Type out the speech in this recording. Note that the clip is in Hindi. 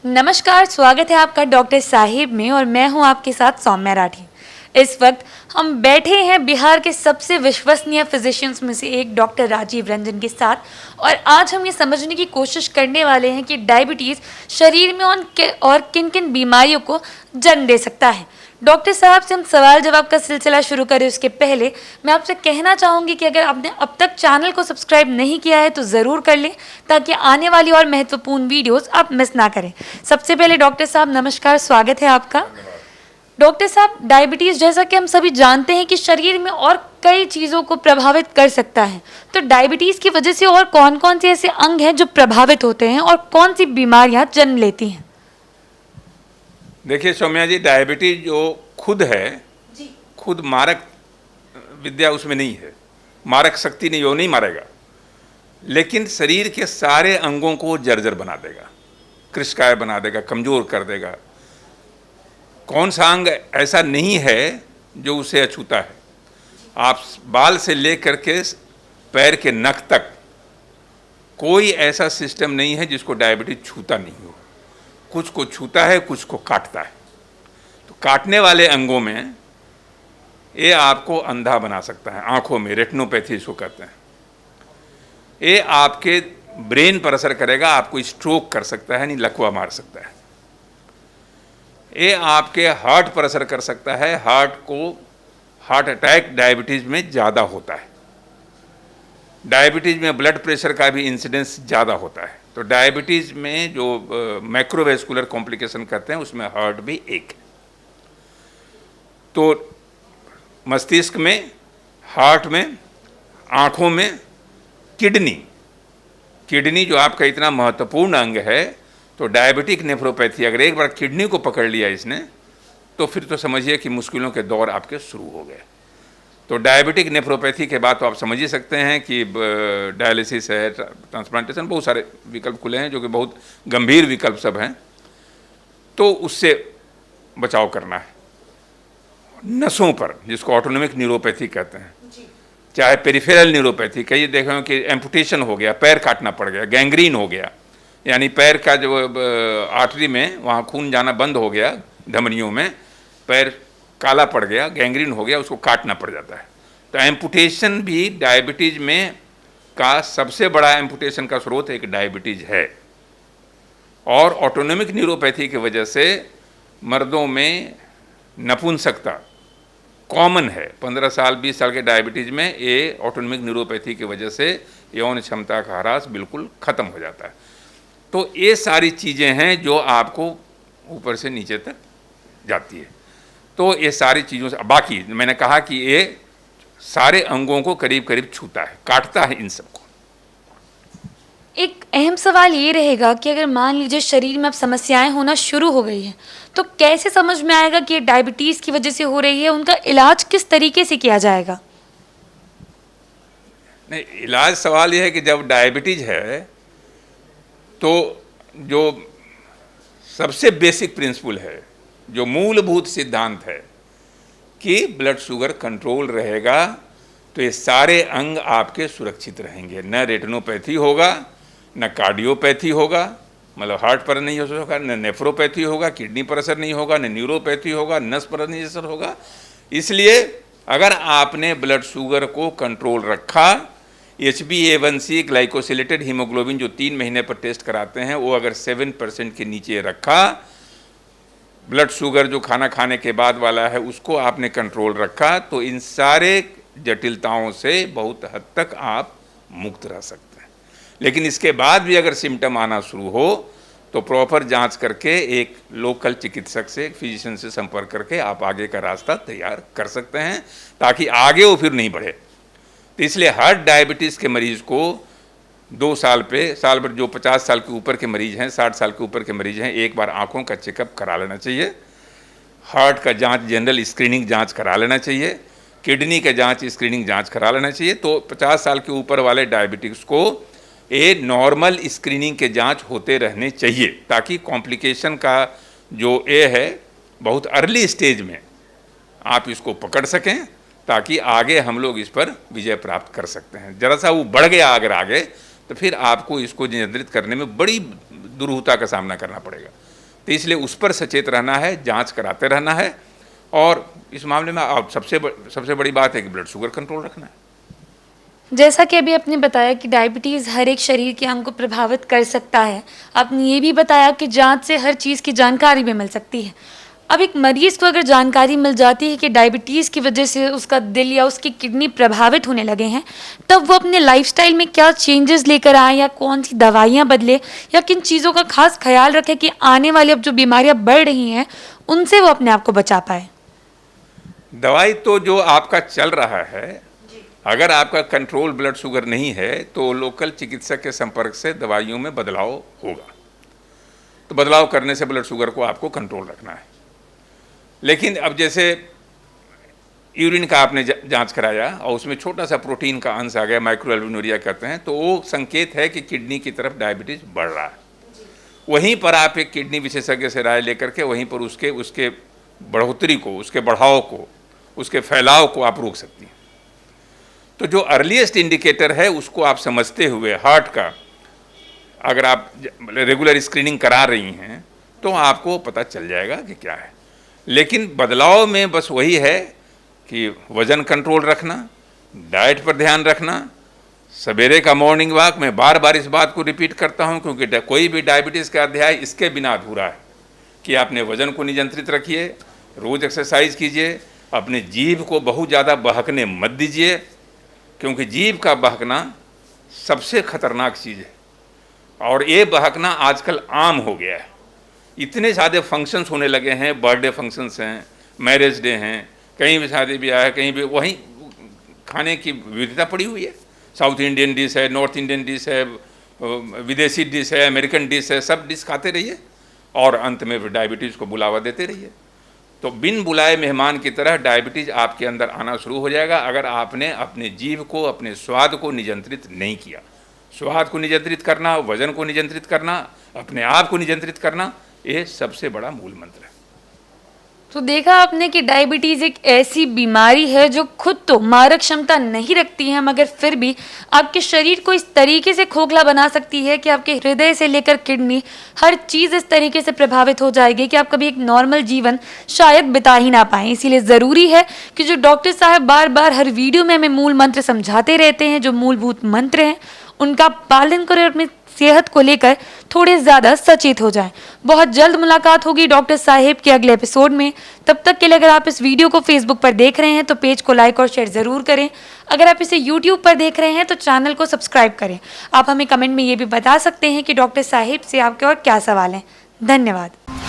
नमस्कार, स्वागत है आपका डॉक्टर साहिब में और मैं हूं आपके साथ सौम्या राठी। इस वक्त हम बैठे हैं बिहार के सबसे विश्वसनीय फिजिशियंस में से एक डॉक्टर राजीव रंजन के साथ और आज हम ये समझने की कोशिश करने वाले हैं कि डायबिटीज़ शरीर में और किन किन बीमारियों को जन्म दे सकता है। डॉक्टर साहब से हम सवाल जवाब का सिलसिला शुरू करें उसके पहले मैं आपसे कहना चाहूँगी कि अगर आपने अब तक चैनल को सब्सक्राइब नहीं किया है तो ज़रूर कर लें ताकि आने वाली और महत्वपूर्ण वीडियोस आप मिस ना करें। सबसे पहले डॉक्टर साहब नमस्कार, स्वागत है आपका। डॉक्टर साहब, डायबिटीज़ जैसा कि हम सभी जानते हैं कि शरीर में और कई चीज़ों को प्रभावित कर सकता है, तो डायबिटीज़ की वजह से और कौन कौन से ऐसे अंग हैं जो प्रभावित होते हैं और कौन सी बीमारियां जन्म लेती हैं? देखिए सौम्या जी, डायबिटीज जो खुद है जी, खुद मारक विद्या उसमें नहीं है, मारक शक्ति नहीं, वो नहीं मारेगा, लेकिन शरीर के सारे अंगों को जर्जर बना देगा, कृशकाय बना देगा, कमज़ोर कर देगा। कौन सा अंग ऐसा नहीं है जो उसे अछूता है? आप बाल से लेकर के पैर के नख तक कोई ऐसा सिस्टम नहीं है जिसको डायबिटीज छूता नहीं हो। कुछ को छूता है, कुछ को काटता है। तो काटने वाले अंगों में ये आपको अंधा बना सकता है, आंखों में रेटिनोपैथी इसको कहते हैं। ये आपके ब्रेन पर असर करेगा, आपको स्ट्रोक कर सकता है, नहीं लकवा मार सकता है। ये आपके हार्ट पर असर कर सकता है, हार्ट अटैक डायबिटीज़ में ज़्यादा होता है। डायबिटीज़ में ब्लड प्रेशर का भी इंसिडेंस ज़्यादा होता है। तो डायबिटीज़ में जो मैक्रोवेस्कुलर कॉम्प्लिकेशन कहते हैं उसमें हार्ट भी एक है। तो मस्तिष्क में, हार्ट में, आँखों में, किडनी जो आपका इतना महत्वपूर्ण अंग है, तो डायबिटिक नेफ्रोपैथी अगर एक बार किडनी को पकड़ लिया इसने तो फिर तो समझिए कि मुश्किलों के दौर आपके शुरू हो गए। तो डायबिटिक नेफ्रोपैथी के बाद तो आप समझ ही सकते हैं कि डायलिसिस है, ट्रांसप्लांटेशन, बहुत सारे विकल्प खुले हैं जो कि बहुत गंभीर विकल्प सब हैं। तो उससे बचाव करना है। नसों पर, जिसको ऑटोनोमिक न्यूरोपैथी कहते हैं, चाहे पेरिफेरल न्यूरोपैथी, कई देखे हो कि एम्पुटेशन हो गया, पैर काटना पड़ गया, गैंग्रीन हो गया, यानी पैर का जो आर्टरी में वहाँ खून जाना बंद हो गया, धमनियों में पैर काला पड़ गया, गैंग्रीन हो गया, उसको काटना पड़ जाता है। तो एम्पुटेशन भी डायबिटीज़ में का सबसे बड़ा एम्पुटेशन का स्रोत एक डायबिटीज़ है। और ऑटोनोमिक न्यूरोपैथी की वजह से मर्दों में नपुंसकता कॉमन है। 15 साल 20 साल के डायबिटीज़ में ये ऑटोनोमिक न्यूरोपैथी की वजह से यौन क्षमता का ह्रास बिल्कुल ख़त्म हो जाता है। तो ये सारी चीज़ें हैं जो आपको ऊपर से नीचे तक जाती है। तो ये सारी चीज़ों से, बाकी मैंने कहा कि ये सारे अंगों को करीब करीब छूता है, काटता है इन सबको। एक अहम सवाल ये रहेगा कि अगर मान लीजिए शरीर में अब समस्याएं होना शुरू हो गई हैं तो कैसे समझ में आएगा कि ये डायबिटीज़ की वजह से हो रही है, उनका इलाज किस तरीके से किया जाएगा? नहीं, इलाज सवाल ये है कि जब डायबिटीज़ है तो जो सबसे बेसिक प्रिंसिपल है, जो मूलभूत सिद्धांत है कि ब्लड शुगर कंट्रोल रहेगा तो ये सारे अंग आपके सुरक्षित रहेंगे। न रेटिनोपैथी होगा, न कार्डियोपैथी होगा, मतलब हार्ट पर नहीं हो सकता, न नेफ्रोपैथी होगा, किडनी पर असर नहीं होगा, न न्यूरोपैथी होगा, नस पर नहीं असर होगा। इसलिए अगर आपने ब्लड शुगर को कंट्रोल रखा, HbA1c ग्लाइकोसिलेटेड हीमोग्लोबिन जो 3 महीने पर टेस्ट कराते हैं, वो अगर 7% के नीचे रखा, ब्लड शुगर जो खाना खाने के बाद वाला है उसको आपने कंट्रोल रखा, तो इन सारे जटिलताओं से बहुत हद तक आप मुक्त रह सकते हैं। लेकिन इसके बाद भी अगर सिम्टम आना शुरू हो तो प्रॉपर जांच करके एक लोकल चिकित्सक से, एक फिजिशियन से संपर्क करके आप आगे का रास्ता तैयार कर सकते हैं ताकि आगे वो फिर नहीं बढ़े। तो इसलिए हर डायबिटीज़ के मरीज़ को 2 साल पर जो 50 साल के ऊपर के मरीज़ हैं, 60 साल के ऊपर के मरीज़ हैं, एक बार आँखों का चेकअप करा लेना चाहिए, हार्ट का जांच, जनरल स्क्रीनिंग जांच करा लेना चाहिए, किडनी का जांच, स्क्रीनिंग जांच करा लेना चाहिए। तो 50 साल के ऊपर वाले डायबिटिक्स को ये नॉर्मल स्क्रीनिंग के जांच होते रहने चाहिए ताकि कॉम्प्लिकेशन का जो ये है बहुत अर्ली स्टेज में आप इसको पकड़ सकें, ताकि आगे हम लोग इस पर विजय प्राप्त कर सकते हैं। जरा सा वो बढ़ गया अगर आगे, तो फिर आपको इसको नियंत्रित करने में बड़ी दुरूहता का सामना करना पड़ेगा। तो इसलिए उस पर सचेत रहना है, जांच कराते रहना है, और इस मामले में सबसे बड़ी बात है कि ब्लड शुगर कंट्रोल रखना है। जैसा कि अभी आपने बताया कि डायबिटीज़ हर एक शरीर के अंग को प्रभावित कर सकता है, आपने ये भी बताया कि जांच से हर चीज़ की जानकारी भी मिल सकती है। अब एक मरीज़ को अगर जानकारी मिल जाती है कि डायबिटीज़ की वजह से उसका दिल या उसकी किडनी प्रभावित होने लगे हैं, तब वो अपने लाइफस्टाइल में क्या चेंजेस लेकर आए, या कौन सी दवाइयाँ बदले, या किन चीज़ों का खास ख्याल रखें कि आने वाली अब जो बीमारियाँ बढ़ रही हैं उनसे वो अपने आप को बचा पाए। दवाई तो जो आपका चल रहा है, अगर आपका कंट्रोल ब्लड शुगर नहीं है तो लोकल चिकित्सक के संपर्क से दवाइयों में बदलाव होगा। तो बदलाव करने से ब्लड शुगर को आपको कंट्रोल रखना है। लेकिन अब जैसे यूरिन का आपने जांच कराया और उसमें छोटा सा प्रोटीन का अंश आ गया, माइक्रोअल्बुमिनुरिया कहते हैं, तो वो संकेत है कि किडनी की तरफ डायबिटीज़ बढ़ रहा है। वहीं पर आप एक किडनी विशेषज्ञ से राय लेकर के वहीं पर उसके बढ़ोतरी को, उसके बढ़ाव को, उसके फैलाव को आप रोक सकती हैं। तो जो अर्लीस्ट इंडिकेटर है उसको आप समझते हुए हार्ट का अगर आप रेगुलर स्क्रीनिंग करा रही हैं तो आपको पता चल जाएगा कि क्या है। लेकिन बदलाव में बस वही है कि वज़न कंट्रोल रखना, डाइट पर ध्यान रखना, सवेरे का मॉर्निंग वॉक। मैं बार बार इस बात को रिपीट करता हूं क्योंकि कोई भी डायबिटीज़ का अध्याय इसके बिना अधूरा है कि आपने वज़न को नियंत्रित रखिए, रोज़ एक्सरसाइज कीजिए, अपने जीभ को बहुत ज़्यादा बहकने मत दीजिए, क्योंकि जीभ का बहकना सबसे खतरनाक चीज़ है। और ये बहकना आजकल आम हो गया है। इतने ज़्यादा फंक्शंस होने लगे हैं, बर्थडे फंक्शंस हैं, मैरिज डे हैं, कहीं भी शादी ब्याह है, कहीं भी वहीं खाने की विविधता पड़ी हुई है। साउथ इंडियन डिश है, नॉर्थ इंडियन डिश है, विदेशी डिश है, अमेरिकन डिश है, सब डिश खाते रहिए और अंत में डायबिटीज़ को बुलावा देते रहिए। तो बिन बुलाए मेहमान की तरह डायबिटीज़ आपके अंदर आना शुरू हो जाएगा अगर आपने अपने जीभ को, अपने स्वाद को नियंत्रित नहीं किया। स्वाद को नियंत्रित करना, वजन को नियंत्रित करना, अपने आप को नियंत्रित करना, ये सबसे बड़ा मूल मंत्र है। तो देखा आपने कि डायबिटीज़ एक ऐसी बीमारी है जो खुद तो मारक क्षमता नहीं रखती है, मगर फिर भी आपके शरीर को इस तरीके से खोखला बना सकती है कि आपके हृदय से लेकर किडनी हर चीज़ इस तरीके से प्रभावित हो जाएगी कि आप कभी एक नॉर्मल जीवन शायद बिता ही ना पाएँ। इसीलिए ज़रूरी है कि जो डॉक्टर साहब बार बार हर वीडियो में हमें मूल मंत्र समझाते रहते हैं, जो मूलभूत मंत्र हैं, उनका पालन करें और अपनी सेहत को लेकर थोड़े ज़्यादा सचेत हो जाएं। बहुत जल्द मुलाकात होगी डॉक्टर साहिब के अगले एपिसोड में। तब तक के लिए अगर आप इस वीडियो को फेसबुक पर देख रहे हैं तो पेज को लाइक और शेयर ज़रूर करें। अगर आप इसे यूट्यूब पर देख रहे हैं तो चैनल को सब्सक्राइब करें। आप हमें कमेंट में ये भी बता सकते हैं कि डॉक्टर साहिब से आपके और क्या सवाल हैं। धन्यवाद।